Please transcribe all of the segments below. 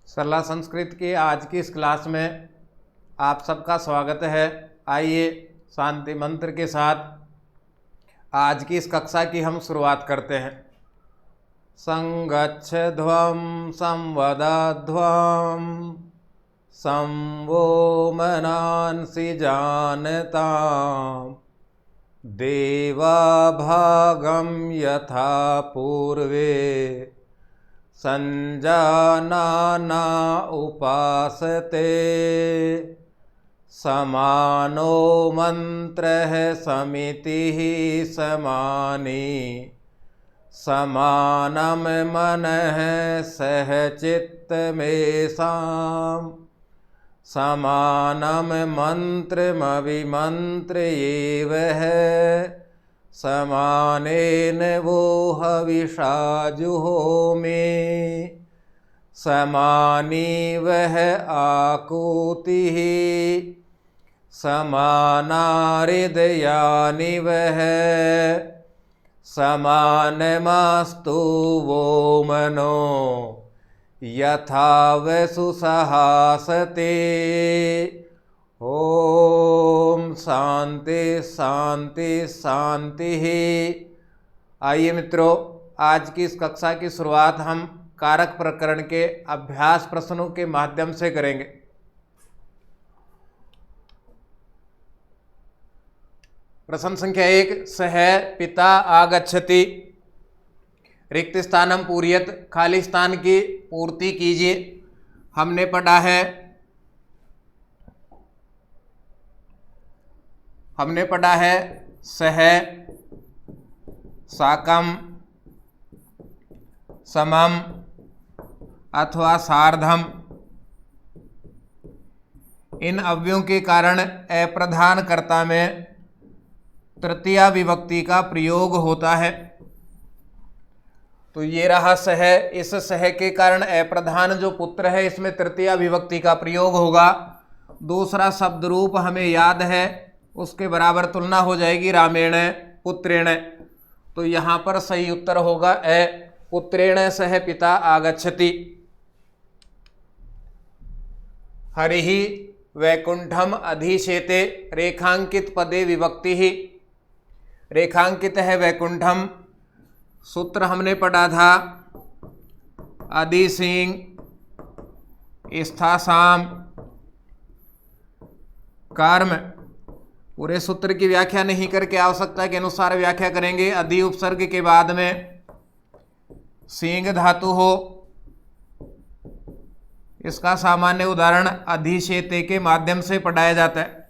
सरला संस्कृत की आज की इस क्लास में आप सबका स्वागत है। आइए शांति मंत्र के साथ आज की इस कक्षा की हम शुरुआत करते हैं। संगच्छध्वं संवदध्वं संवो मनांसि जानताम् देवा भागं यथा पूर्वे संजानाना उपासते समानो मंत्रः समितिः समानी समानं मनः सह चित्तमेषाम् समानं मंत्रमविमन्त्रयेवः समानेन वो हविषा जुहोमि समानी वह आकुतिः समानारिदयानि वह समानमस्तु वो मनो यथा वसु सहासते। ओम शांति शांति शांति। आइए मित्रों, आज की इस कक्षा की शुरुआत हम कारक प्रकरण के अभ्यास प्रश्नों के माध्यम से करेंगे। प्रश्न संख्या 1, सह पिता आगच्छति। रिक्त स्थानम पूर्यत, खाली स्थान की पूर्ति कीजिए। हमने पढ़ा है सह साकम समम अथवा सार्धम। इन अव्ययों के कारण अप्रधान कर्ता में तृतीया विभक्ति का प्रयोग होता है। तो ये रहा सह। इस सह के कारण अप्रधान जो पुत्र है इसमें तृतीया विभक्ति का प्रयोग होगा। दूसरा शब्द रूप हमें याद है, उसके बराबर तुलना हो जाएगी रामेण पुत्रेण। तो यहाँ पर सही उत्तर होगा पुत्रेण सह पिता आगच्छति। हरिः वैकुंठम अधिशेते। रेखांकित पदे विभक्ति ही। रेखांकित है वैकुंठम। सूत्र हमने पढ़ा था अधिसिंह स्थासाम कर्म। पूरे सूत्र की व्याख्या नहीं करके आवश्यकता के अनुसार व्याख्या करेंगे। अधि उपसर्ग के बाद में सिंह धातु हो, इसका सामान्य उदाहरण अधिशेते के माध्यम से पढ़ाया जाता है।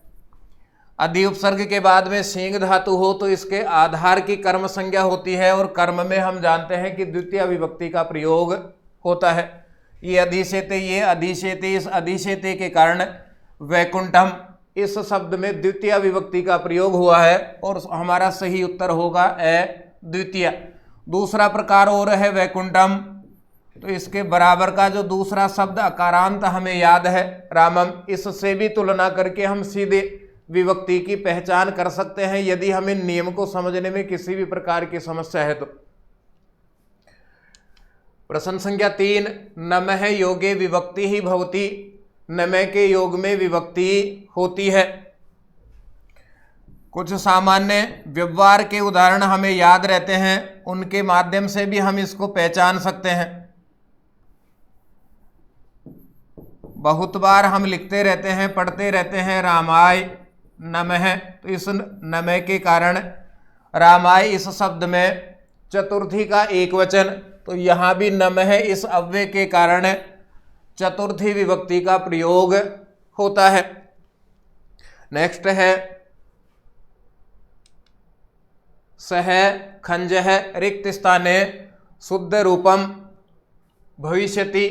अधि उपसर्ग के बाद में सिंह धातु हो तो इसके आधार की कर्म संज्ञा होती है, और कर्म में हम जानते हैं कि द्वितीय विभक्ति का प्रयोग होता है। ये अधिशेते, ये अधिशेते। इस अधिशेते के कारण वैकुंठम इस शब्द में द्वितीय विभक्ति का प्रयोग हुआ है, और हमारा सही उत्तर होगा द्वितीय। दूसरा प्रकार और है वैकुंठम। तो इसके बराबर का जो दूसरा शब्द अकारांत हमें याद है रामम, इससे भी तुलना करके हम सीधे विभक्ति की पहचान कर सकते हैं यदि हमें नियम को समझने में किसी भी प्रकार की समस्या है तो। प्रश्न संख्या 3, नमः योगे विभक्ति ही भवति। नमः के योग में विभक्ति होती है। कुछ सामान्य व्यवहार के उदाहरण हमें याद रहते हैं, उनके माध्यम से भी हम इसको पहचान सकते हैं। बहुत बार हम लिखते रहते हैं, पढ़ते रहते हैं रामाय नमः। तो इस नमः के कारण रामाय इस शब्द में चतुर्थी का एक वचन। तो यहाँ भी नमः इस अव्यय के कारण चतुर्थी विभक्ति का प्रयोग होता है। नेक्स्ट है सह खंजः। रिक्त स्थाने शुद्ध रूपम भविष्यति।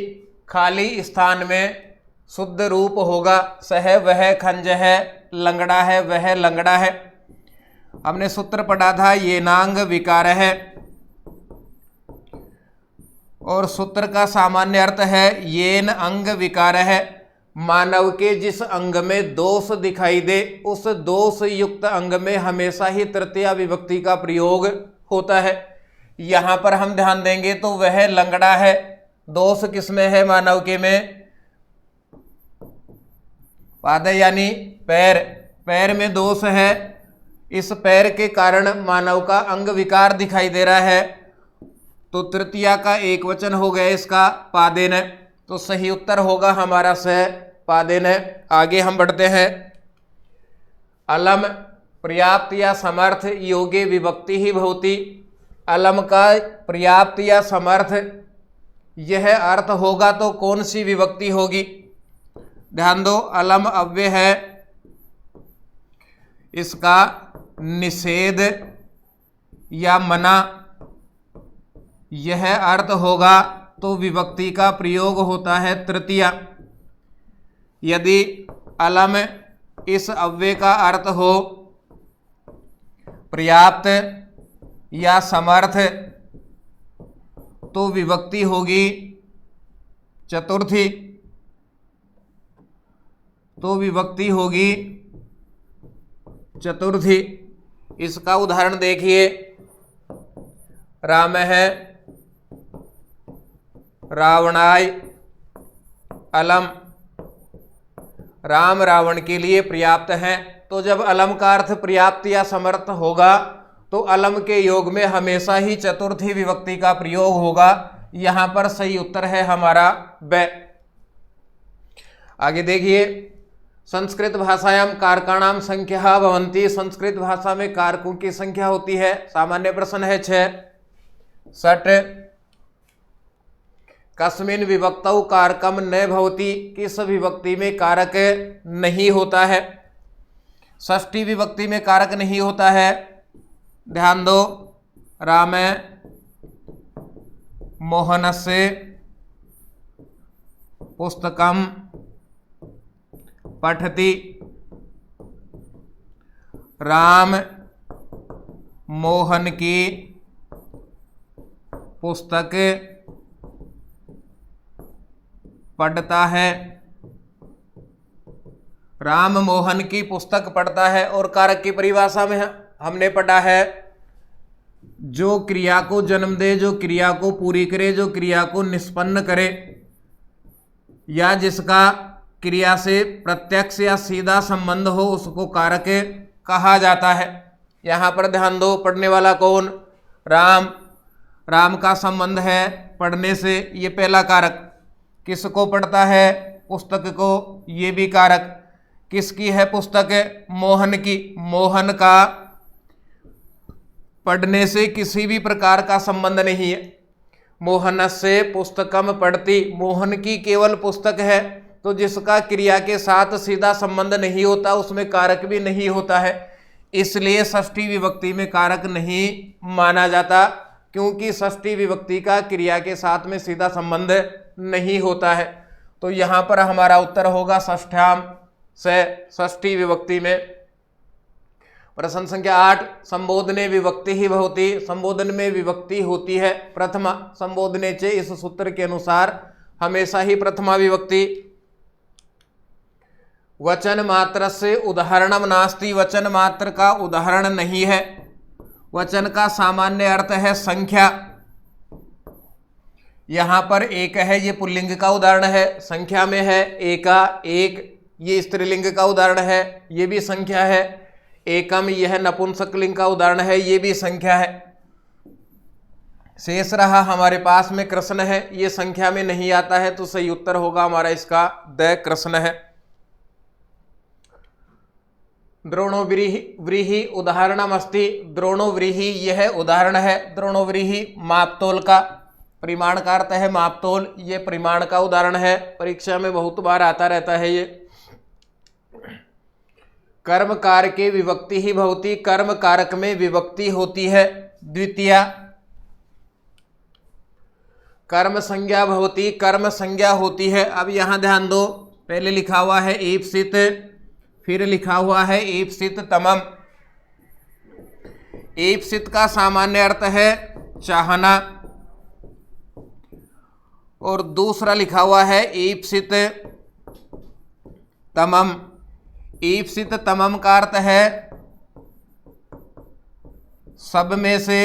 खाली स्थान में शुद्ध रूप होगा सह वह खंजः। लंगड़ा है वह लंगड़ा है। हमने सूत्र पढ़ा था ये नांग विकार है, और सूत्र का सामान्य अर्थ है येन अंग विकार है। मानव के जिस अंग में दोष दिखाई दे उस दोष युक्त अंग में हमेशा ही तृतीया विभक्ति का प्रयोग होता है। यहाँ पर हम ध्यान देंगे तो वह लंगड़ा है, दोष किसमें है मानव के में? पाद यानी पैर, पैर में दोष है। इस पैर के कारण मानव का अंग विकार दिखाई दे रहा है। तो तृतीया का एक वचन हो गया इसका पादेन। तो सही उत्तर होगा हमारा स पादेन। आगे हम बढ़ते हैं। अलम पर्याप्त या समर्थ योगे विभक्ति ही भवति। अलम का पर्याप्त या समर्थ यह अर्थ होगा तो कौन सी विभक्ति होगी? ध्यान दो, अलम अव्यय है, इसका निषेध या मना यह अर्थ होगा तो विभक्ति का प्रयोग होता है तृतीया। यदि अलम इस अव्यय का अर्थ हो पर्याप्त या समर्थ तो विभक्ति होगी चतुर्थी। तो विभक्ति होगी चतुर्थी। इसका उदाहरण देखिए, राम है, रावणाय अलम। राम रावण के लिए पर्याप्त है। तो जब अलम का अर्थ पर्याप्त या समर्थ होगा तो अलम के योग में हमेशा ही चतुर्थी विभक्ति का प्रयोग होगा। यहां पर सही उत्तर है हमारा ब। आगे देखिए, संस्कृत भाषायाम कारकाणाम संख्या भवन्ति। संस्कृत भाषा में कारकों की संख्या होती है। सामान्य प्रश्न है 6। षट् कस्मिन् विभक्तौ कारकम न भवति। किस विभक्ति में कारक नहीं होता है? षष्ठी विभक्ति में कारक नहीं होता है। ध्यान दो, राम मोहनस्य पुस्तकम पठति। राम मोहन की पुस्तक पढ़ता है। राम मोहन की पुस्तक पढ़ता है। और कारक की परिभाषा में हमने पढ़ा है जो क्रिया को जन्म दे, जो क्रिया को पूरी करे, जो क्रिया को निष्पन्न करे, या जिसका क्रिया से प्रत्यक्ष या सीधा संबंध हो उसको कारक कहा जाता है। यहाँ पर ध्यान दो, पढ़ने वाला कौन? राम। राम का संबंध है पढ़ने से, ये पहला कारक। किसको पढ़ता है? पुस्तक को, ये भी कारक। किसकी है पुस्तक? मोहन की। मोहन का पढ़ने से किसी भी प्रकार का संबंध नहीं है। मोहनस्य पुस्तकम पढ़ती, मोहन की केवल पुस्तक है। तो जिसका क्रिया के साथ सीधा संबंध नहीं होता उसमें कारक भी नहीं होता है। इसलिए षष्ठी विभक्ति में कारक नहीं माना जाता, क्योंकि षष्ठी विभक्ति का क्रिया के साथ में सीधा संबंध नहीं होता है। तो यहाँ पर हमारा उत्तर होगा षष्ठ्याम से, षष्ठी विभक्ति में। प्रश्न संख्या 8, संबोधने विभक्ति ही भवति। संबोधन में विभक्ति होती है प्रथमा। संबोधने चे, इस सूत्र के अनुसार हमेशा ही प्रथमा विभक्ति। वचन मात्र से उदाहरणम नास्ति। वचन मात्र का उदाहरण नहीं है। वचन का सामान्य अर्थ है संख्या। यहां पर एक है, ये पुल्लिंग का उदाहरण है, संख्या में है एका, एक। ये स्त्रीलिंग का उदाहरण है, ये भी संख्या है। एकम, यह नपुंसकलिंग का उदाहरण है, ये भी संख्या है। शेष रहा हमारे पास में कृष्ण है, ये संख्या में नहीं आता है। तो सही उत्तर होगा हमारा इसका द कृष्ण है। द्रोणो व्रीहि उदाहरणम अस्ति। द्रोणो व्रीहि यह उदाहरण है। द्रोणो व्रीहि मापतोल का, परिमाण का अर्थ है मापतोल, ये परिमाण का उदाहरण है। परीक्षा में बहुत बार आता रहता है ये। कर्म कारक के विभक्ति ही भवति। कर्म कारक में विभक्ति होती है द्वितीया। कर्म संज्ञा भवति, कर्म संज्ञा होती है। अब यहां ध्यान दो, पहले लिखा हुआ है ईप्सित, फिर लिखा हुआ है ईप्सित तमम। ईप्सित का सामान्य अर्थ है चाहना, और दूसरा लिखा हुआ है ईप्सित तमम। ईप्सित तमम का अर्थ है सब में से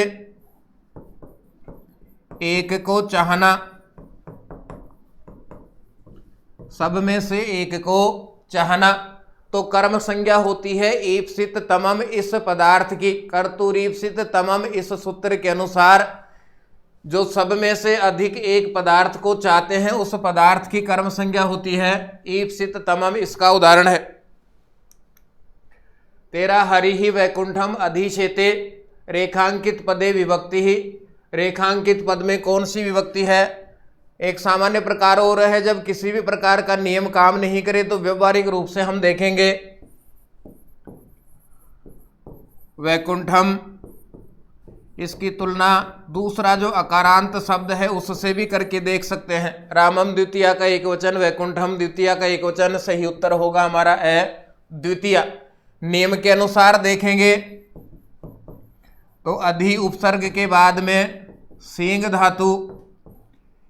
एक को चाहना। सब में से एक को चाहना। तो कर्म संज्ञा होती है ईप्सित तमम इस पदार्थ की। कर्तुरीप्सित तमम इस सूत्र के अनुसार जो सब में से अधिक एक पदार्थ को चाहते हैं उस पदार्थ की कर्म संज्ञा होती है ईप्सित तमम। इसका उदाहरण है तेरा हरि ही वैकुंठम अधिशेते रेखांकित पदे विभक्ति ही। रेखांकित पद में कौन सी विभक्ति है? एक सामान्य प्रकार हो रहा है जब किसी भी प्रकार का नियम काम नहीं करे तो व्यवहारिक रूप से हम देखेंगे वैकुंठम, इसकी तुलना दूसरा जो अकारांत शब्द है उससे भी करके देख सकते हैं। रामम द्वितीया का एक वचन, वैकुंठम द्वितीया का एक वचन। सही उत्तर होगा हमारा ए द्वितीया। नियम के अनुसार देखेंगे तो अधि उपसर्ग के बाद में सींग धातु,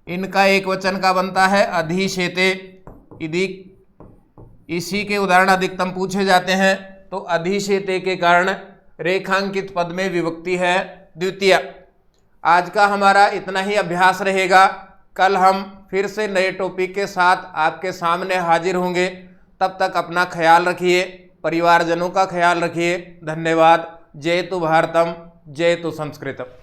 इनका एक वचन का बनता है अधिशेते। यदि इसी के उदाहरण अधिकतम पूछे जाते हैं तो अधिशेते के कारण रेखांकित पद में विभक्ति है द्वितीय। आज का हमारा इतना ही अभ्यास रहेगा। कल हम फिर से नए टॉपिक के साथ आपके सामने हाजिर होंगे। तब तक अपना ख्याल रखिए, परिवारजनों का ख्याल रखिए। धन्यवाद। जय तु भारतम, जय तु संस्कृतम।